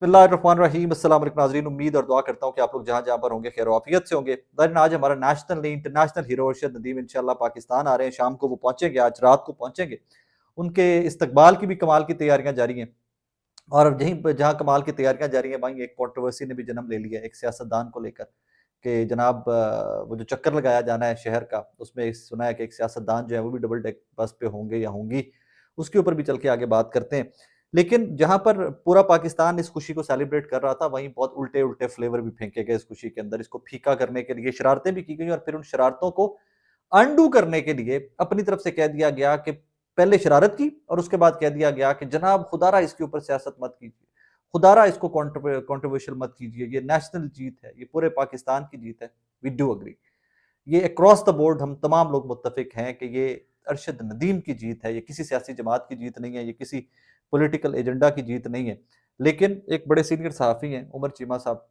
बिस्मिल्लाहिर्रहमानिर्रहीम। अस्सलाम वालेकुम नाज़रीन, उम्मीद और दुआ करता हूँ कि आप लोग जहाँ जहाँ पर होंगे खैर आफियत से होंगे। नाज़रीन, आज हमारा नेशनल नहीं इंटरनेशनल हीरो अरशद नदीम इंशाल्लाह पाकिस्तान आ रहे हैं। शाम को वो पहुंचेंगे, आज रात को पहुंचेंगे। उनके इस्तकबाल की भी कमाल की तैयारियां जारी हैं। और यहीं पर जहाँ कमाल की तैयारियां जारी हैं वहीं एक कंट्रोवर्सी ने भी जन्म ले लिया है, एक सियासतदान को लेकर कि जनाब वो जो चक्कर लगाया जाना है शहर का, उसमें सुना है कि एक सियासतदान जो है वो भी डबल डेक बस पे होंगे या होंगी। उसके ऊपर भी चल के आगे बात करते हैं। लेकिन जहाँ पर पूरा पाकिस्तान इस खुशी को सेलिब्रेट कर रहा था, वहीं बहुत उल्टे उल्टे फ्लेवर भी फेंके गए इस खुशी के अंदर। इसको फीका करने के लिए शरारतें भी की गई और फिर उन शरारतों को अनडू करने के लिए अपनी तरफ से कह दिया गया कि पहले शरारत की और उसके बाद कह दिया गया कि जनाब खुदारा इसके ऊपर सियासत मत कीजिए, खुदारा इसको कॉन्ट्रोवर्शियल मत कीजिए, ये नेशनल जीत है, ये पूरे पाकिस्तान की जीत है। वी डू अग्री, ये अक्रॉस द बोर्ड हम तमाम लोग मुत्तफिक हैं कि ये अरशद नदीम की जीत है, ये किसी सियासी जमात की जीत नहीं है, ये किसी पॉलिटिकल एजेंडा की जीत नहीं है। लेकिन एक बड़े सीनियर सहाफ़ी हैं उमर चीमा साहब,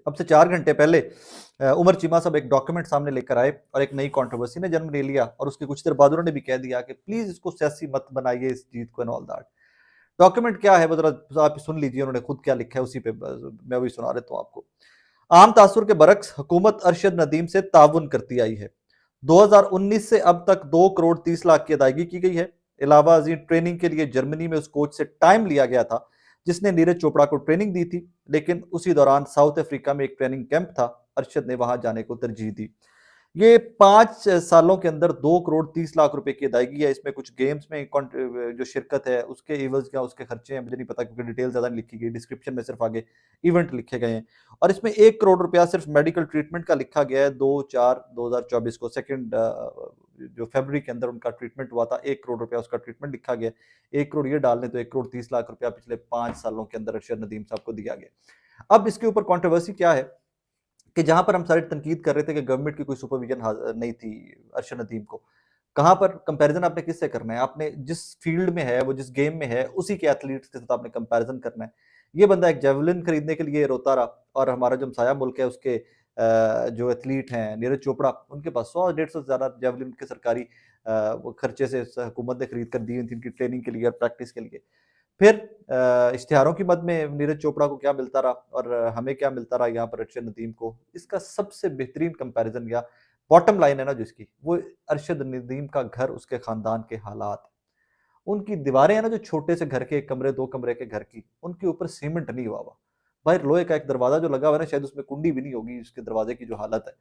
अब से 4 घंटे पहले उमर चीमा साहब एक डॉक्यूमेंट सामने लेकर आए और एक नई कंट्रोवर्सी ने जन्म ले लिया और उसके कुछ देर बाद उन्होंने भी कह दिया कि प्लीज इसको सियासी मत बनाइए इस जीत को एंड ऑल दैट। डॉक्यूमेंट क्या है वो जरा आप सुन लीजिए, उन्होंने खुद क्या लिखा है उसी पे मैं वही सुना देता हूँ आपको। आम तासुर के बरक्स हुकूमत अरशद नदीम से ताउन करती आई है। 2019 से अब तक 2 करोड़ 30 लाख की अदायगी की गई है। अलावा अजीम ट्रेनिंग के लिए जर्मनी में उस कोच से टाइम लिया गया था जिसने नीरज चोपड़ा को ट्रेनिंग दी थी, लेकिन उसी दौरान साउथ अफ्रीका में एक ट्रेनिंग कैंप था, अरशद ने वहां जाने को तरजीह दी। ये 5 सालों के अंदर 2 करोड़ 30 लाख रुपए की अदायगी है। इसमें कुछ गेम्स में जो शिरकत है उसके एवज क्या उसके खर्चे हैं मुझे नहीं पता, क्योंकि डिटेल ज्यादा नहीं लिखी गई, डिस्क्रिप्शन में सिर्फ आगे इवेंट लिखे गए हैं। और इसमें 1 करोड़ रुपया सिर्फ मेडिकल ट्रीटमेंट का लिखा गया है। 2/4/2024 को सेकेंड जो फरवरी के अंदर उनका ट्रीटमेंट हुआ था, 1 करोड़ रुपया उसका ट्रीटमेंट लिखा गया। 1 करोड़ ये डालने तो 1 करोड़ 30 लाख रुपया पिछले 5 सालों के अंदर अरशद नदीम साहब को दिया गया। अब इसके ऊपर कॉन्ट्रोवर्सी क्या है कि जहां पर हम सारी तनकीद कर रहे थे कि गवर्नमेंट की कोई सुपरविजन नहीं थी अरशद नदीम को, कहां पर कंपैरिजन आपने किससे करना है? आपने जिस फील्ड में है, वो जिस गेम में है, उसी के एथलीट्स के साथ आपने कंपैरिजन करना है। ये बंदा एक जेवलिन खरीदने के लिए रोता रहा और हमारा जो हमसाया मुल्क है उसके जो एथलीट हैं नीरज चोपड़ा, उनके पास 100-150 से ज्यादा जेवलिन के सरकारी वो खर्चे से हुकूमत ने खरीद कर दी थी इनकी ट्रेनिंग के लिए और प्रैक्टिस के लिए। फिर इश्तिहारों की मद में नीरज चोपड़ा को क्या मिलता रहा और हमें क्या मिलता रहा यहाँ पर अरशद नदीम को। इसका सबसे बेहतरीन कंपैरिजन या बॉटम लाइन है ना जिसकी, वो अरशद नदीम का घर, उसके खानदान के हालात। उनकी दीवारें हैं ना जो छोटे से घर के, 1 कमरे 2 कमरे के घर की, उनके ऊपर सीमेंट नहीं हुआ हुआ। बाहर लोहे का एक दरवाजा जो लगा हुआ है ना, शायद उसमें कुंडी भी नहीं होगी उसके दरवाजे की जो हालत है।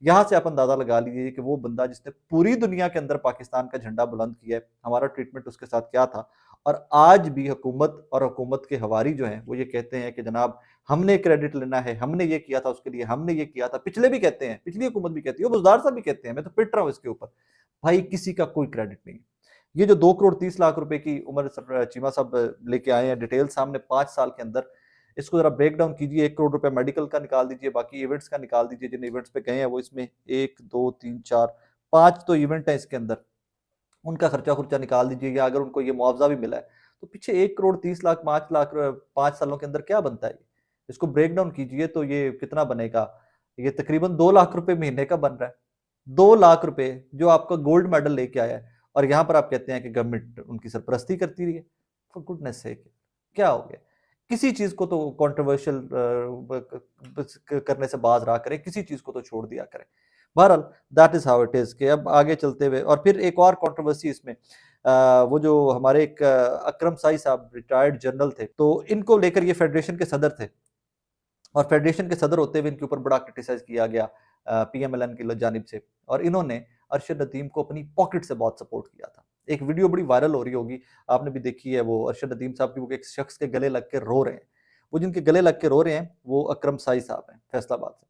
यहाँ से आप अंदाजा लगा लीजिए कि वो बंदा जिसने पूरी दुनिया के अंदर पाकिस्तान का झंडा बुलंद किया है, हमारा ट्रीटमेंट उसके साथ क्या था। और आज भी हुकूमत और हुकूमत के हवारी जो हैं वो ये कहते हैं कि जनाब हमने क्रेडिट लेना है, हमने ये किया था उसके लिए, हमने ये किया था। पिछले भी कहते हैं, पिछली हुकूमत भी कहती है, वो बुजदार साहब भी कहते हैं, मैं तो पिट रहा हूँ इसके ऊपर। भाई किसी का कोई क्रेडिट नहीं। ये जो 2 करोड़ 30 लाख रुपए की उमर चीमा साहब लेके आए हैं डिटेल सामने 5 साल के अंदर, इसको जरा ब्रेक डाउन कीजिए। 1 करोड़ रुपया मेडिकल का निकाल दीजिए, बाकी इवेंट्स का निकाल दीजिए, जिन इवेंट्स पे गए हैं वो इसमें 1 2 3 4 5 तो इवेंट है इसके अंदर, उनका खर्चा खुर्चा निकाल दीजिए। या अगर उनको ये मुआवजा भी मिला है तो पीछे 1 करोड़ 30 लाख 5 लाख 5 सालों के अंदर क्या बनता है। इसको ब्रेक डाउन कीजिए तो ये कितना बनेगा, ये तकरीबन 2 लाख रुपए महीने का बन रहा है। 2 लाख रुपए जो आपका गोल्ड मेडल लेके आया है, और यहाँ पर आप कहते हैं कि गवर्नमेंट उनकी सरपरस्ती करती रही है। फॉर गुडनेस सेक, क्या हो गया? किसी चीज को तो कंट्रोवर्शियल करने से बाज रहा करें, किसी चीज को तो छोड़ दिया करें। बहरहाल that is how it is. कि अब आगे चलते हुए और फिर एक और कंट्रोवर्सी इसमें वो जो हमारे एक अकरम साई साहब रिटायर्ड जनरल थे, तो इनको लेकर ये फेडरेशन के सदर थे और फेडरेशन के सदर होते हुए इनके ऊपर बड़ा क्रिटिसाइज किया गया पीएमएलएन की जानिब से। और इन्होंने अरशद नदीम को अपनी पॉकेट से बहुत सपोर्ट किया था। एक वीडियो बड़ी वायरल हो रही होगी, आपने भी देखी है, वो अरशद नदीम साहब की वो एक शख्स के गले लग के रो रहे हैं। वो जिनके गले लग के रो रहे हैं वो अकरम साई साहब हैं फैसलाबाद से।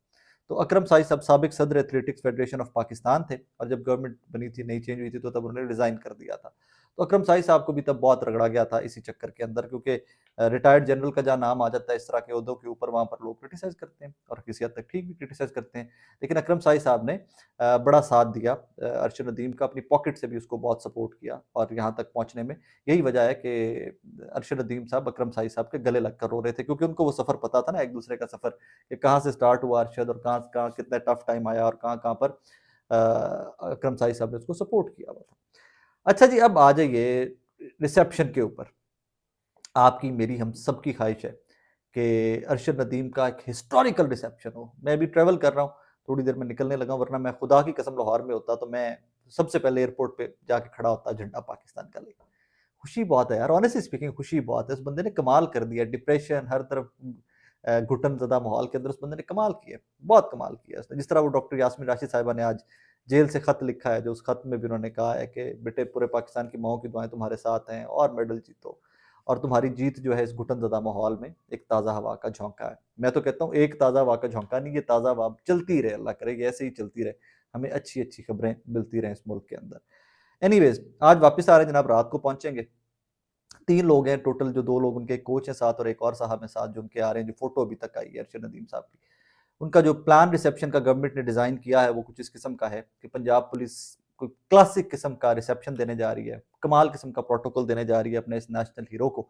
तो अकरम साई साहब साबिक सदर एथलेटिक्स फेडरेशन ऑफ पाकिस्तान थे और जब गवर्नमेंट बनी थी, नई चेंज हुई थी, तो तब उन्होंने रिजाइन कर दिया था। तो अकरम साई साहब को भी तब बहुत रगड़ा गया था इसी चक्कर के अंदर, क्योंकि रिटायर्ड जनरल का जहाँ नाम आ जाता है इस तरह के उहदों के ऊपर, वहाँ पर लोग क्रिटिसाइज करते हैं और किसी हद तक ठीक भी क्रिटिसाइज करते हैं। लेकिन अकरम साई साहब ने बड़ा साथ दिया अरशद नदीम का, अपनी पॉकेट से भी उसको बहुत सपोर्ट किया और यहाँ तक पहुँचने में यही वजह है कि अरशद नदीम साहब अकरम साई साहब के गले लगकर रो रहे थे, क्योंकि उनको वो सफ़र पता था ना, एक दूसरे का सफ़र, कि कहाँ से स्टार्ट हुआ अरशद और कहाँ कहाँ कितना टफ टाइम आया और कहाँ कहाँ पर अकरम साई साहब ने उसको सपोर्ट किया हुआ था। अच्छा जी, अब आ जाइए रिसेप्शन के ऊपर। आपकी मेरी हम सबकी ख्वाहिश है कि अरशद नदीम का एक हिस्टोरिकल रिसेप्शन हो। मैं अभी ट्रैवल कर रहा हूँ, थोड़ी देर में निकलने लगा, वरना मैं खुदा की कसम लाहौर में होता तो मैं सबसे पहले एयरपोर्ट पे जाके खड़ा होता झंडा पाकिस्तान का लेके। खुशी बहुत है यार, ऑनेस्टली स्पीकिंग खुशी बहुत है। उस बंदे ने कमाल कर दिया, डिप्रेशन हर तरफ घुटन ज़दा माहौल के अंदर उस बंदे ने कमाल किया, बहुत कमाल किया उसने। जिस तरह वो डॉक्टर यास्मीन राशिद साहिबा ने आज जेल से खत लिखा है, जो उस खत में भी उन्होंने कहा है कि बेटे पूरे पाकिस्तान की माओ की दुआएं तुम्हारे साथ हैं और मेडल जीतो, और तुम्हारी जीत जो है इस घुटन ज़दा माहौल में एक ताज़ा हवा का झोंका है। मैं तो कहता हूँ एक ताज़ा हवा का झोंका नहीं, ये ताज़ा हवा चलती रहे, अल्लाह करे कि ऐसे ही चलती रहे, हमें अच्छी अच्छी खबरें मिलती रहें इस मुल्क के अंदर। एनीवेज आज वापस आ रहे हैं जनाब, रात को पहुंचेंगे। 3 लोग हैं टोटल, जो 2 लोग उनके कोच हैं साथ और एक और साहब हैं साथ जो उनके आ रहे हैं, जो फोटो अभी तक आई है अरशद नदीम साहब की। उनका जो प्लान रिसेप्शन का गवर्नमेंट ने डिज़ाइन किया है वो कुछ इस किस्म का है कि पंजाब पुलिस कोई क्लासिक किस्म का रिसेप्शन देने जा रही है, कमाल किस्म का प्रोटोकॉल देने जा रही है अपने इस नेशनल हीरो को।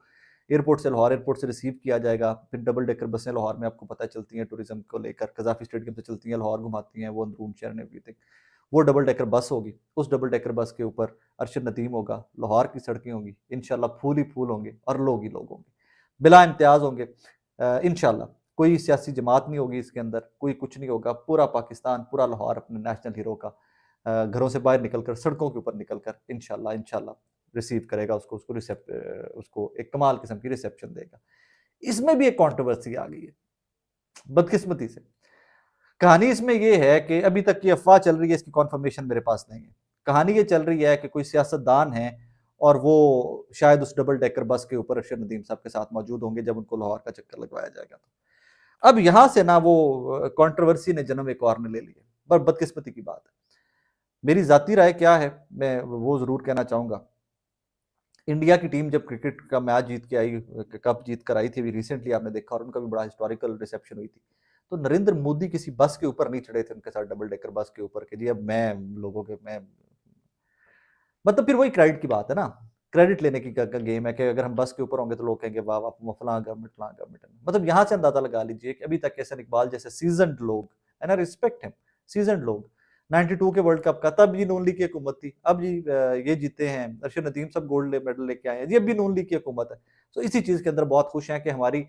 एयरपोर्ट से, लाहौर एयरपोर्ट से रिसीव किया जाएगा, फिर डबल डेकर बसें लाहौर में आपको पता है चलती हैं टूरिज्म को लेकर, कज़ाफ़ी स्टेडियम से चलती हैं, लाहौर घुमाती हैं, वो अंदरून शहर एंड एवरीथिंग। वो डबल डेकर बस होगी, उस डबल डेकर बस के ऊपर अरशद नदीम होगा, लाहौर की सड़कें होंगी, इंशाल्लाह फूल ही फूल होंगे और लोग ही लोग होंगे, बिला इम्तियाज़ होंगे। इंशाल्लाह कोई सियासी जमात नहीं होगी इसके अंदर, कोई कुछ नहीं होगा, पूरा पाकिस्तान, पूरा लाहौर अपने नेशनल हीरो का घरों से बाहर निकलकर, सड़कों के ऊपर निकलकर इंशाल्लाह इंशाल्लाह रिसीव करेगा उसको, उसको एक कमाल किस्म की रिसेप्शन देगा। इसमें भी एक कंट्रोवर्सी आ गई है बदकिस्मती से। कहानी इसमें ये है कि अभी तक ये अफवाह चल रही है, इसकी कॉन्फर्मेशन मेरे पास नहीं है। कहानी ये चल रही है कि कोई सियासतदान है और वो शायद उस डबल डेकर बस के ऊपर अरशद नदीम साहब के साथ मौजूद होंगे जब उनको लाहौर का चक्कर लगवाया जाएगा। तो अब यहां से ना वो कंट्रोवर्सी ने जन्म एक और ने ले लिया, पर बदकिस्मती की बात है। मेरी जाती राय क्या है, मैं वो जरूर कहना चाहूंगा। इंडिया की टीम जब क्रिकेट का मैच जीत के आई, कप जीत कर आई थी अभी रिसेंटली, आपने देखा, और उनका भी बड़ा हिस्टोरिकल रिसेप्शन हुई थी, तो नरेंद्र मोदी किसी बस के ऊपर नहीं चढ़े थे उनके साथ, डबल डेकर बस के ऊपर, कि जी अब मैं लोगों के मैं, मतलब फिर वही क्रेडिट की बात है ना, क्रेडिट लेने की गेम है कि अगर हम बस के ऊपर होंगे तो लोग कहेंगे वाह वाह फलां गवर्नमेंट। मतलब यहाँ से अंदाजा लगा लीजिए कि अभी तक एहसन इकबाल जैसे सीजनड लोग, and I respect him, seasoned लोग, 92 के वर्ल्ड कप का, तब जी नून लीग की हुकूमत थी, अब जी ये जीते हैं, अरशद नदीम सब गोल्ड मेडल लेके आए हैं जी, अब भी नून लीग की हुकूमत है। तो इसी चीज़ के अंदर बहुत खुश हैं कि हमारी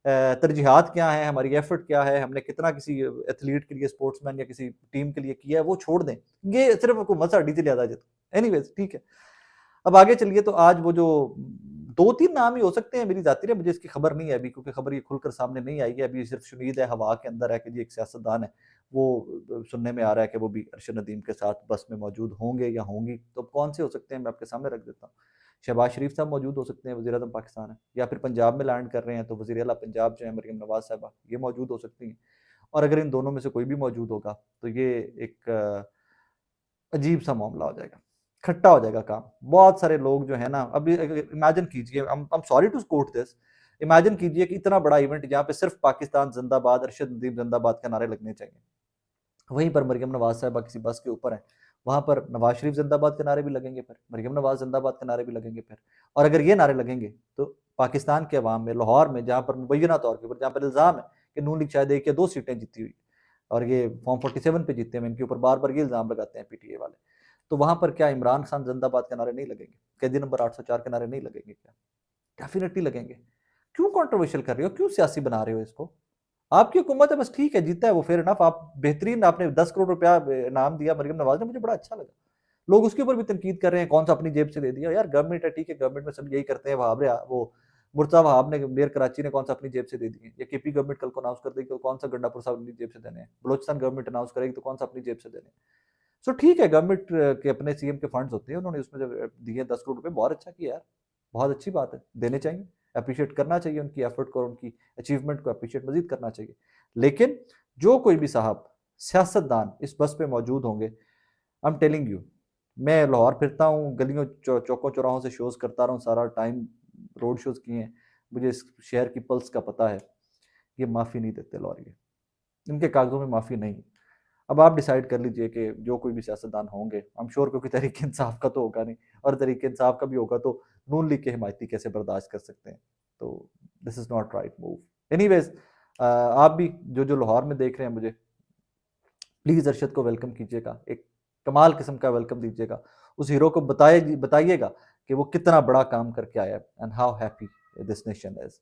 तरजीहात क्या है, हमारी एफर्ट क्या है, हमने कितना किसी एथलीट के लिए, स्पोर्ट्समैन या किसी टीम के लिए किया है, वो छोड़ दें, ये सिर्फ हुकूमत साड़ी से लिया जाए। एनीवेज ठीक है, अब आगे चलिए। तो आज वो जो 2-3 नाम ही हो सकते हैं, मेरी जाती है, मुझे इसकी खबर नहीं है अभी, क्योंकि खबर ये खुलकर सामने नहीं आई है अभी, सिर्फ शुनीद है, हवा के अंदर है कि जी एक सियासतदान है, वो सुनने में आ रहा है कि वो भी अरशद नदीम के साथ बस में मौजूद होंगे या होंगी। तो कौन से हो सकते हैं मैं आपके सामने रख देता हूँ। शहबाज शरीफ साहब मौजूद हो सकते हैं, वज़ीर आज़म पाकिस्तान है, या फिर पंजाब में लैंड कर रहे हैं तो वज़ीर आला पंजाब जो है मरियम नवाज साहबा, ये मौजूद हो सकती हैं। और अगर इन दोनों में से कोई भी मौजूद होगा तो ये एक अजीब सा मामला हो जाएगा, खट्टा हो जाएगा काम। बहुत सारे लोग जो है ना, अभी इमेजिन कीजिए, I am sorry to quote this, imagine कीजिए कि इतना बड़ा इवेंट जहाँ पे सिर्फ पाकिस्तान जिंदाबाद, अरशद नदीम जिंदाबाद के नारे लगने चाहिए, वहीं पर मरियम नवाज साहबा किसी बस के ऊपर है, वहां पर नवाज शरीफ जिंदाबाद के नारे भी लगेंगे, फिर मरियम नवाज जिंदाबाद के नारे भी लगेंगे फिर। और अगर ये नारे लगेंगे तो पाकिस्तान के अवाम में, लाहौर में, जहाँ पर मुबैना तौर के ऊपर, जहाँ पर इल्ज़ाम है कि नून लीग शायद 1 या 2 सीटें जीती हुई, और ये फॉर्म 47 पे जीते हैं, इनके ऊपर बार बार ये इल्ज़ाम लगाते हैं पीटीए वाले, तो वहां पर क्या इमरान खान जिंदाबाद के नारे नहीं लगेंगे? कैदी नंबर 804 के नारे नहीं लगेंगे क्या? डेफिनेटली लगेंगे। क्यों कंट्रोवर्शियल कर रहे हो, क्यों सियासी बना रहे हो इसको? आपकी हुकूमत है, बस ठीक है, जीता है वो, फेयर इनफ, आप बेहतरीन, आपने 10 करोड़ रुपया इनाम दिया मरियम नवाज ने, मुझे बड़ा अच्छा लगा। लोग उसके ऊपर भी तनकीद कर रहे हैं, कौन सा अपनी जेब से दे दिया, यार गवर्नमेंट है, ठीक है, गवर्नमेंट में सब यही करते हैं। वहाब वो मुर्तजा वहाब ने, मेयर कराची ने, कौन सा अपनी जेब से दे दिए, या केपी गवर्नमेंट कल को अनाउंस कर देगी तो कौन सा गंडापुर साहब अपनी जेब से देने हैं, बलोचिस्तान गवर्नमेंट अनाउंस करेगी तो कौन सा अपनी जेब से देने हैं। सो ठीक है, गवर्नमेंट के अपने सीएम के फंड्स होते हैं, उन्होंने उसमें जब दिए 10 करोड़ रुपए, बहुत अच्छा किया यार, बहुत अच्छी बात है, देने चाहिए, अप्रिशिएट करना चाहिए उनकी एफर्ट को, उनकी अचीवमेंट को अप्रिशिएट मजीद करना चाहिए। लेकिन जो कोई भी साहब सियासतदान इस बस पे मौजूद होंगे, आई एम टेलिंग यू, मैं लाहौर फिरता हूँ, गलियों चौकों चौराहों से शोज़ करता रहा हूँ, सारा टाइम रोड शोज़ किए हैं, मुझे इस शहर की पल्स का पता है, ये माफ़ी नहीं देते लाहौरिये, इनके कागज़ों में माफ़ी नहीं। अब आप डिसाइड कर लीजिए कि जो कोई भी सियासतदान होंगे, आई एम श्योर, क्योंकि तहरीक इंसाफ का तो होगा नहीं, और तहरीक इंसाफ का भी होगा तो नून लीग के हिमायती कैसे बर्दाश्त कर सकते हैं? तो this is not right move. Anyways, आप भी जो जो लाहौर में देख रहे हैं मुझे, प्लीज़ अरशद को वेलकम कीजिएगा, एक कमाल किस्म का वेलकम दीजिएगा, उस हीरो को बताइएगा कि वो कितना बड़ा काम करके आया है, and how happy this nation is.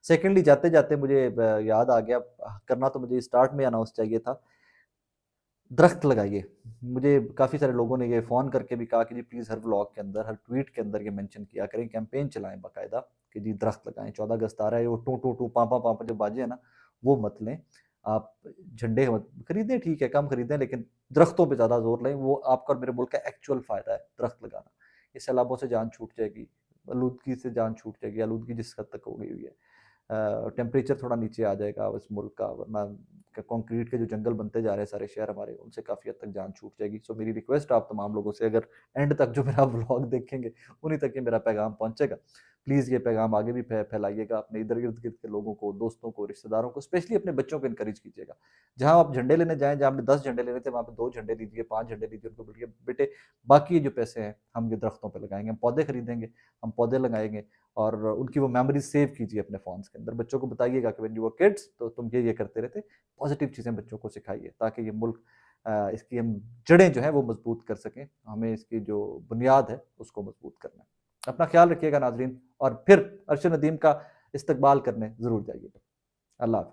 Secondly जाते-जाते मुझे याद आ गया, करना तो मुझे स्टार्ट में अनाउंस चाहिए था, दरख्त लगाइए। मुझे काफ़ी सारे लोगों ने ये फ़ोन करके भी कहा कि जी प्लीज़ हर व्लॉग के अंदर, हर ट्वीट के अंदर ये मेंशन किया करें, कैंपेन चलाएँ बाकायदा कि जी दरख्त लगाएँ। 14 अगस्त आ रहा है, वो टू टू टू, पाँ पाँ पाँ पाँ जो बाजें हैं ना, वो मत लें। आप झंडे मत खरीदें, ठीक है, कम खरीदें, लेकिन दरख्तों पे ज़्यादा ज़ोर लें। वो आपका और मेरे मुल्क का एक्चुअल फ़ायदा है, दरख्त लगाना। इससे सैलाबों से जान छूट जाएगी, आलूदगी से जान छूट जाएगी, आलूदगी जिस हद तक हो गई हुई है। टेम्परेचर थोड़ा नीचे आ जाएगा इस मुल्क का, वरना कंक्रीट के जो जंगल बनते जा रहे हैं सारे शहर हमारे, उनसे काफ़ी हद तक जान छूट जाएगी। सो मेरी रिक्वेस्ट है आप तमाम लोगों से, अगर एंड तक जो मेरा व्लॉग देखेंगे उन्हीं तक ये मेरा पैगाम पहुंचेगा। प्लीज़ ये पैगाम आगे भी फैलाइएगा, अपने इधर गिर्द गिर्द के लोगों को, दोस्तों को, रिश्तेदारों को, स्पेशली अपने बच्चों को इनकरेज कीजिएगा। जहाँ आप झंडे लेने जाएं, जहाँ आपने 10 झंडे लेने थे, वहाँ पे 2 झंडे लीजिए, 5 झंडे लीजिए, उनको बोलिए बेटे बाकी जो पैसे हैं हम ये दरख्तों पे लगाएंगे, हम पौधे खरीदेंगे, हम पौधे लगाएंगे, और उनकी वो मेमोरीज सेव कीजिए अपने फ़ोन्स के अंदर। बच्चों को बताइएगा कि व्हेन यू वर किड्स तो तुम ये करते रहते। पॉजिटिव चीज़ें बच्चों को सिखाइए ताकि ये मुल्क इसकी हम जड़ें जो हैं वो मजबूत कर सकें। हमें इसकी जो बुनियाद है उसको मजबूत करना है। अपना ख्याल रखिएगा नाज़रीन, और फिर अरशद नदीम का इस्तकबाल करने ज़रूर जाइएगा। अल्लाह हाफ़िज़।